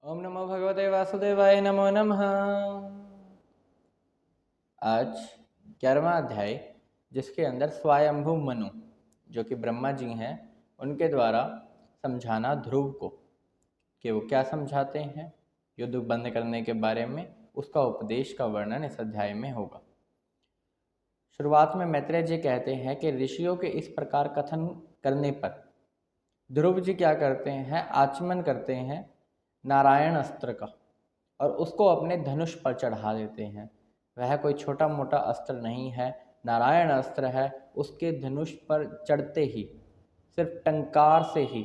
ओम नमो भगवते वासुदेवाय नमो नमः। आज 11वां अध्याय, जिसके अंदर स्वयंभू मनु जो कि ब्रह्मा जी हैं, उनके द्वारा समझाना ध्रुव को कि वो क्या समझाते हैं युद्ध बंद करने के बारे में, उसका उपदेश का वर्णन इस अध्याय में होगा। शुरुआत में मैत्रेय जी कहते हैं कि ऋषियों के इस प्रकार कथन करने पर ध्रुव जी क्या करते हैं, आचमन करते हैं नारायण अस्त्र का और उसको अपने धनुष पर चढ़ा देते हैं। वह कोई छोटा मोटा अस्त्र नहीं है, नारायण अस्त्र है। उसके धनुष पर चढ़ते ही सिर्फ टंकार से ही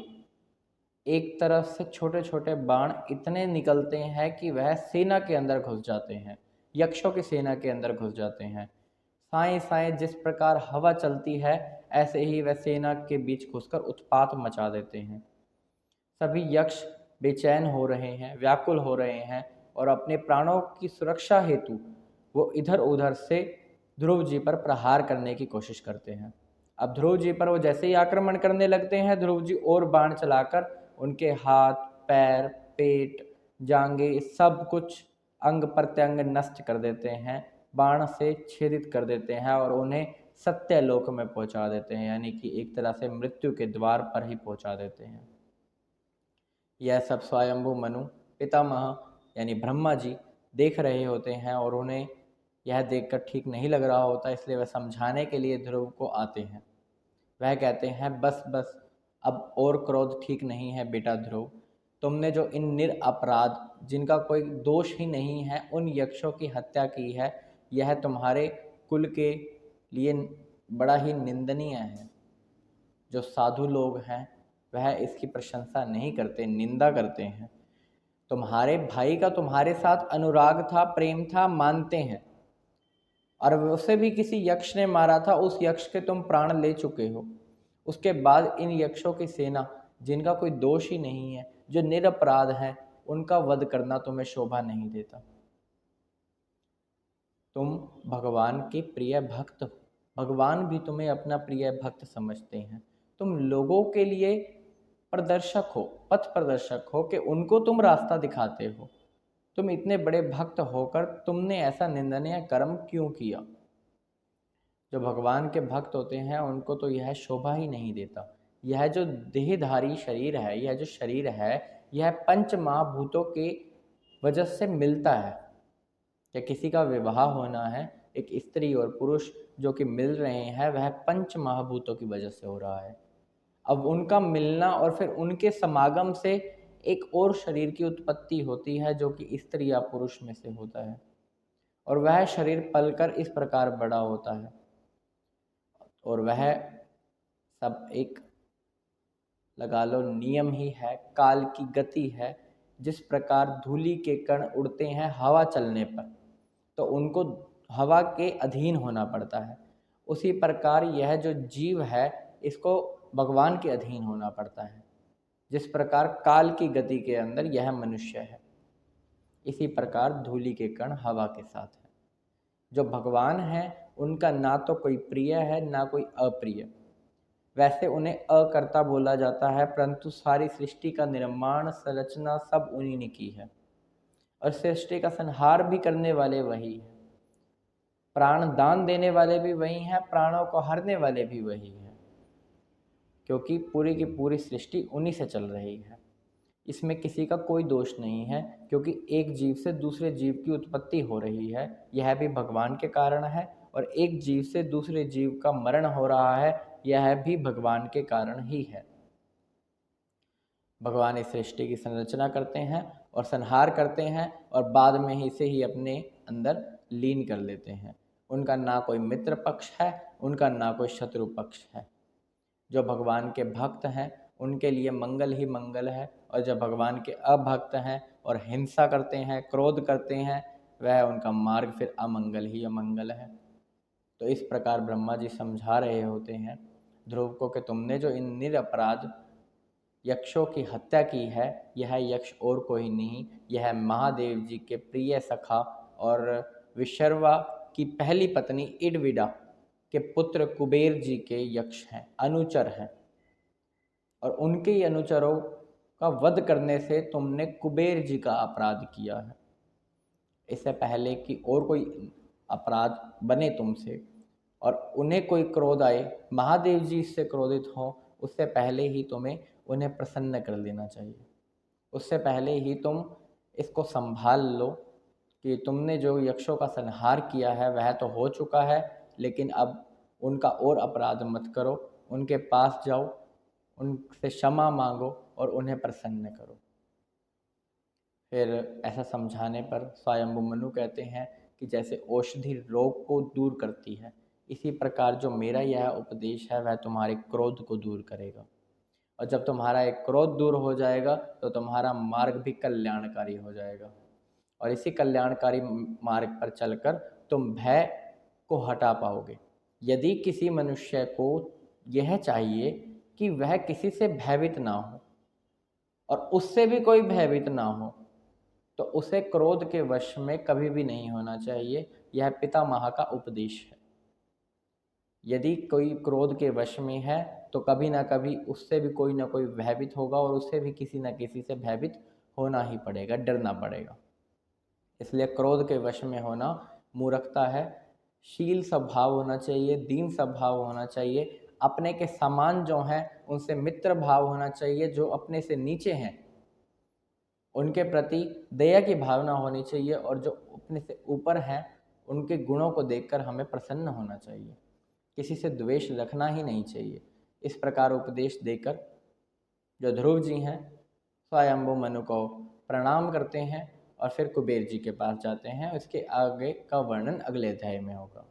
एक तरफ से छोटे छोटे बाण इतने निकलते हैं कि वह सेना के अंदर घुस जाते हैं, यक्षों की सेना के अंदर घुस जाते हैं। साएं साएं जिस प्रकार हवा चलती है, ऐसे ही वह सेना के बीच घुसकर उत्पात मचा देते हैं। सभी यक्ष बेचैन हो रहे हैं, व्याकुल हो रहे हैं और अपने प्राणों की सुरक्षा हेतु वो इधर उधर से ध्रुव जी पर प्रहार करने की कोशिश करते हैं। अब ध्रुव जी पर वो जैसे ही आक्रमण करने लगते हैं, ध्रुव जी और बाण चलाकर उनके हाथ, पैर, पेट, जांघें सब कुछ अंग प्रत्यंग नष्ट कर देते हैं, बाण से छेदित कर देते हैं और उन्हें सत्यलोक में पहुंचा देते हैं, यानी कि एक तरह से मृत्यु के द्वार पर ही पहुंचा देते हैं। यह सब स्वयंभू मनु पितामह यानी ब्रह्मा जी देख रहे होते हैं और उन्हें यह देखकर ठीक नहीं लग रहा होता, इसलिए वह समझाने के लिए ध्रुव को आते हैं। वह कहते हैं, बस बस, अब और क्रोध ठीक नहीं है बेटा ध्रुव। तुमने जो इन निरपराध, जिनका कोई दोष ही नहीं है, उन यक्षों की हत्या की है, यह तुम्हारे कुल के लिए बड़ा ही निंदनीय है। जो साधु लोग हैं वह इसकी प्रशंसा नहीं करते, निंदा करते हैं। तुम्हारे भाई का तुम्हारे साथ अनुराग था, प्रेम था, मानते हैं, और उसे भी किसी यक्ष ने मारा था, उस यक्ष के तुम प्राण ले चुके हो। उसके बाद इन यक्षों की सेना, जिनका कोई दोष ही नहीं है, जो निरपराध हैं, उनका वध करना तुम्हें शोभा नहीं देता। तुम भगवान के प्रिय भक्त हो, भगवान भी तुम्हें अपना प्रिय भक्त समझते हैं। तुम लोगों के लिए प्रदर्शक हो, पथ प्रदर्शक हो, कि उनको तुम रास्ता दिखाते हो। तुम इतने बड़े भक्त होकर तुमने ऐसा निंदनीय कर्म क्यों किया? जो भगवान के भक्त होते हैं उनको तो यह शोभा ही नहीं देता। यह जो देहधारी शरीर है, यह जो शरीर है, यह पंच महाभूतों के वजह से मिलता है। या किसी का विवाह होना है, एक स्त्री और पुरुष जो कि मिल रहे हैं, वह पंच महाभूतों की वजह से हो रहा है। अब उनका मिलना और फिर उनके समागम से एक और शरीर की उत्पत्ति होती है, जो कि स्त्री या पुरुष में से होता है, और वह शरीर पलकर इस प्रकार बड़ा होता है। और वह सब एक, लगा लो, नियम ही है, काल की गति है। जिस प्रकार धूलि के कण उड़ते हैं हवा चलने पर, तो उनको हवा के अधीन होना पड़ता है। उसी प्रकार यह जो जीव है, इसको भगवान के अधीन होना पड़ता है। जिस प्रकार काल की गति के अंदर यह मनुष्य है, इसी प्रकार धूलि के कण हवा के साथ है। जो भगवान है उनका ना तो कोई प्रिय है ना कोई अप्रिय। वैसे उन्हें अकर्ता बोला जाता है, परंतु सारी सृष्टि का निर्माण, संरचना सब उन्हीं ने की है, और सृष्टि का संहार भी करने वाले वही हैं। प्राण दान देने वाले भी वही हैं, प्राणों को हरने वाले भी वही हैं, क्योंकि पूरी की पूरी सृष्टि उन्हीं से चल रही है। इसमें किसी का कोई दोष नहीं है, क्योंकि एक जीव से दूसरे जीव की उत्पत्ति हो रही है, यह भी भगवान के कारण है, और एक जीव से दूसरे जीव का मरण हो रहा है, यह भी भगवान के कारण ही है। भगवान इस सृष्टि की संरचना करते हैं और संहार करते हैं, और बाद में ही इसे ही अपने अंदर लीन कर लेते हैं। उनका ना कोई मित्र पक्ष है, उनका ना कोई शत्रु पक्ष है। जो भगवान के भक्त हैं उनके लिए मंगल ही मंगल है, और जो भगवान के अभक्त हैं और हिंसा करते हैं, क्रोध करते हैं, वह उनका मार्ग फिर अमंगल ही अमंगल है। तो इस प्रकार ब्रह्मा जी समझा रहे होते हैं ध्रुव को कि तुमने जो इन निरपराध यक्षों की हत्या की है, यह यक्ष और कोई नहीं, यह महादेव जी के प्रिय सखा और विशर्वा की पहली पत्नी इडविडा के पुत्र कुबेर जी के यक्ष हैं, अनुचर हैं। और उनके ही अनुचरों का वध करने से तुमने कुबेर जी का अपराध किया है। इससे पहले कि और कोई अपराध बने तुमसे और उन्हें कोई क्रोध आए, महादेव जी इससे क्रोधित हों, उससे पहले ही तुम्हें उन्हें प्रसन्न कर लेना चाहिए। उससे पहले ही तुम इसको संभाल लो कि तुमने जो यक्षों का संहार किया है वह तो हो चुका है, लेकिन अब उनका और अपराध मत करो। उनके पास जाओ, उनसे क्षमा मांगो और उन्हें प्रसन्न करो। फिर ऐसा समझाने पर स्वयंभू मनु कहते हैं कि जैसे औषधि रोग को दूर करती है, इसी प्रकार जो मेरा यह उपदेश है वह तुम्हारे क्रोध को दूर करेगा। और जब तुम्हारा एक क्रोध दूर हो जाएगा तो तुम्हारा मार्ग भी कल्याणकारी हो जाएगा। और इसी कल्याणकारी मार्ग पर चलकर तुम भय को हटा पाओगे। यदि किसी मनुष्य को यह चाहिए कि वह किसी से भयभीत ना हो और उससे भी कोई भयभीत ना हो, तो उसे क्रोध के वश में कभी भी नहीं होना चाहिए। यह पितामह का उपदेश है। यदि कोई क्रोध के वश में है तो कभी ना कभी उससे भी कोई ना कोई भयभीत होगा और उसे भी किसी न किसी से भयभीत होना ही पड़ेगा, डरना पड़ेगा। इसलिए क्रोध के वश में होना मूर्खता है। शील स्वभाव होना चाहिए, दीन स्वभाव होना चाहिए, अपने के समान जो हैं उनसे मित्र भाव होना चाहिए। जो अपने से नीचे हैं उनके प्रति दया की भावना होनी चाहिए और जो अपने से ऊपर हैं उनके गुणों को देखकर हमें प्रसन्न होना चाहिए। किसी से द्वेष रखना ही नहीं चाहिए। इस प्रकार उपदेश देकर जो ध्रुव जी हैं स्वयंभू मनु को प्रणाम करते हैं और फिर कुबेर जी के पास जाते हैं। इसके आगे का वर्णन अगले अध्याय में होगा।